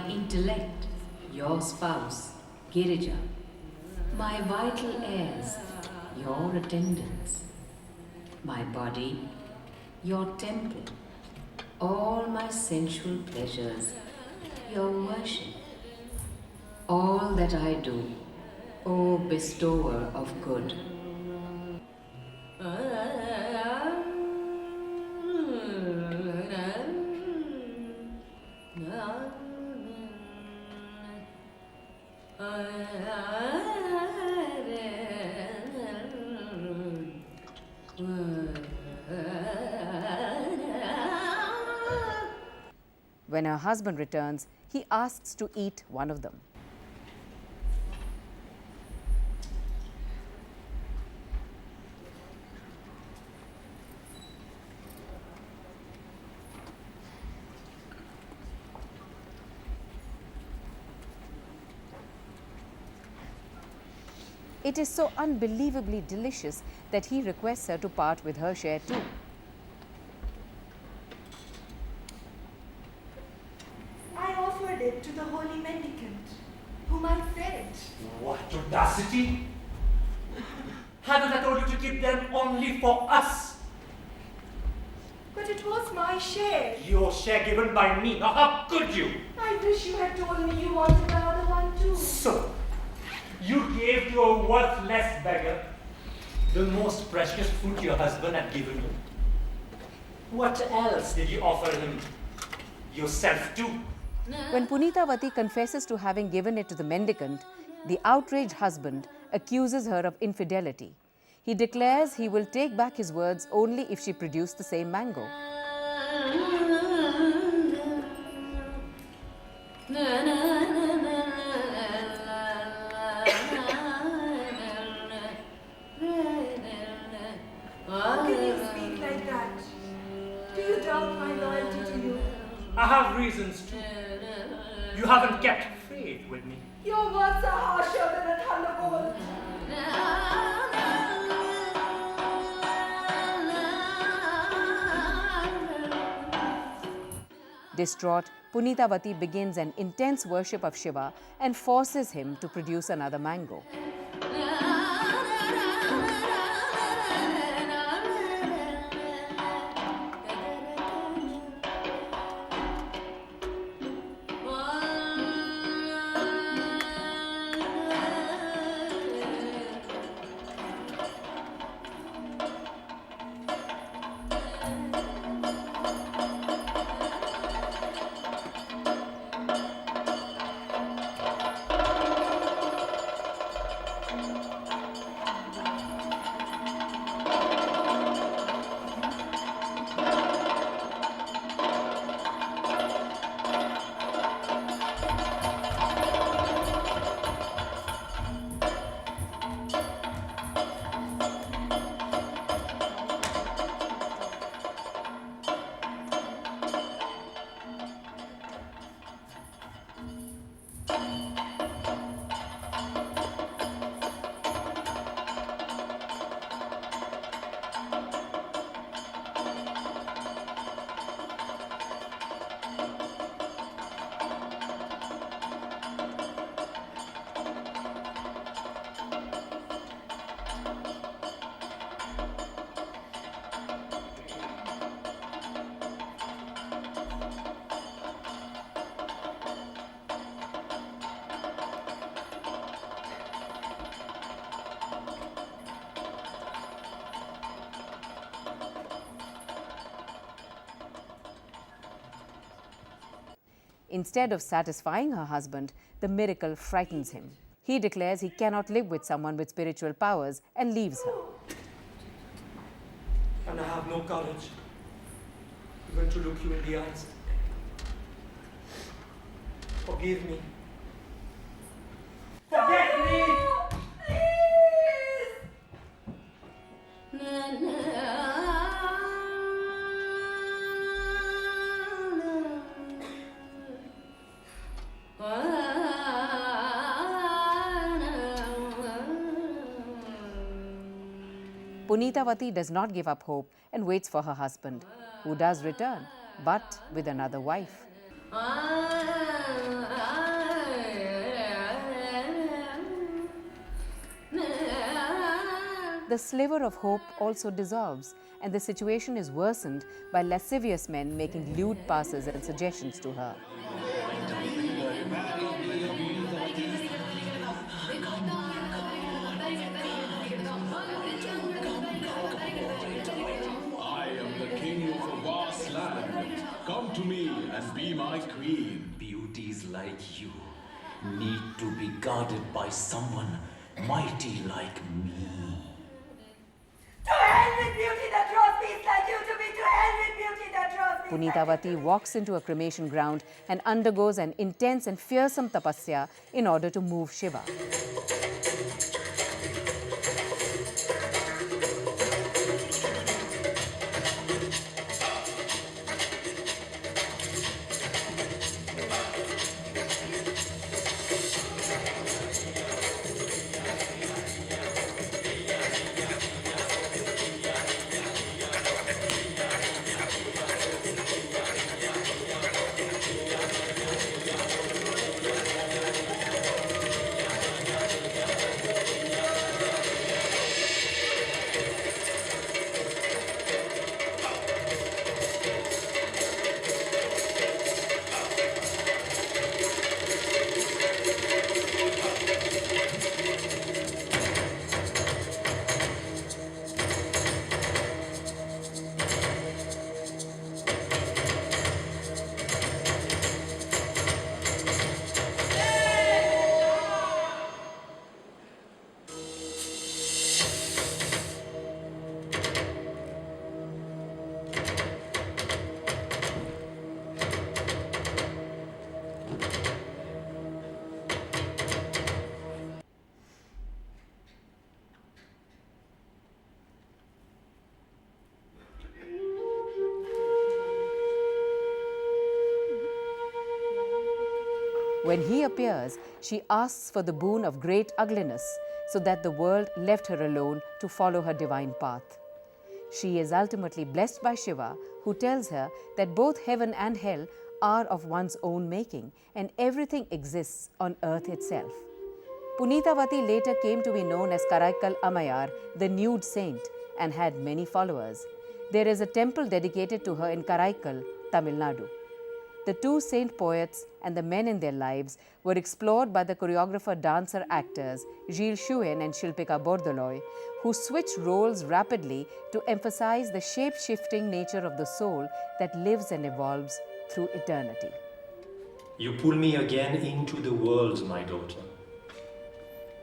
Intellect, your spouse, Girija. My vital heirs, your attendants. My body, your temple. All my sensual pleasures, your worship. All that I do, O bestower of good. When her husband returns, he asks to eat one of them. It is so unbelievably delicious that he requests her to part with her share too. I offered it to the holy mendicant, whom I fed. What audacity! Haven't I told you to keep them only for us? But it was my share. Your share given by me. Now how could you? I wish you had told me you wanted another one too. So, you gave to a worthless beggar the most precious food your husband had given you. What else did you offer him? Yourself too? When Punitavati confesses to having given it to the mendicant, the outraged husband accuses her of infidelity. He declares he will take back his words only if she produced the same mango. How can you speak like that? Do you doubt my loyalty to you? I have reasons to. You haven't kept faith with me. Your words are harsher than a thunderbolt. Distraught, Punitavati begins an intense worship of Shiva and forces him to produce another mango. Instead of satisfying her husband, the miracle frightens him. He declares he cannot live with someone with spiritual powers and leaves her. And I have no courage even to look you in the eyes. Forgive me. Forget me! Punitavati does not give up hope and waits for her husband, who does return, but with another wife. the sliver of hope also dissolves, and the situation is worsened by lascivious men making lewd passes and suggestions to her. I am the king of a vast land. Come to me and be my queen. Beauties like you need to be guarded by someone mighty like me. To hell with beauty that draws beasts like you to be! To hell with beauty that draws beasts like you! Punitavati walks into a cremation ground and undergoes an intense and fearsome tapasya in order to move Shiva. When he appears, she asks for the boon of great ugliness, so that the world left her alone to follow her divine path. She is ultimately blessed by Shiva, who tells her that both heaven and hell are of one's own making, and everything exists on earth itself. Punitavati later came to be known as Karaikkal Ammayar, the nude saint, and had many followers. There is a temple dedicated to her in Karaikkal, Tamil Nadu. The two saint poets and the men in their lives were explored by the choreographer, dancer, actors Gilles Chouin and Shilpika Bordoloi, who switched roles rapidly to emphasize the shape-shifting nature of the soul that lives and evolves through eternity. You pull me again into the world, my daughter.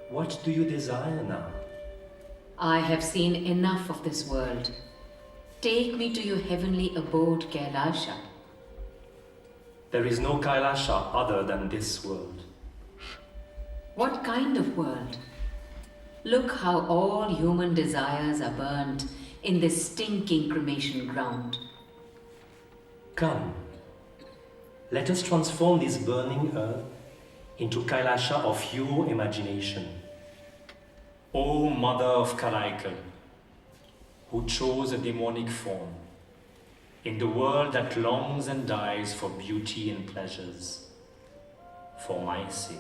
What do you desire now? I have seen enough of this world. Take me to your heavenly abode, Kailasha. There is no Kailasha other than this world. What kind of world? Look how all human desires are burnt in this stinking cremation ground. Come, let us transform this burning earth into Kailasha of your imagination. O Mother of Karaikkal, who chose a demonic form in the world that longs and dies for beauty and pleasures, for my sake.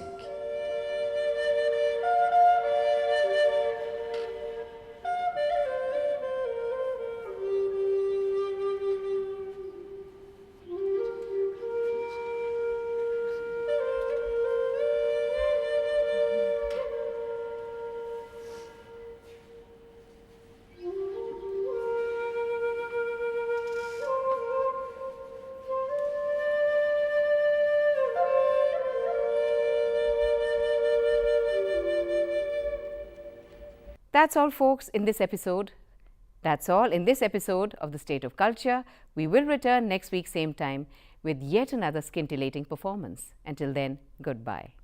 That's all, folks, in this episode. That's all in this episode of The State of Culture. We will return next week, same time, with yet another scintillating performance. Until then, goodbye.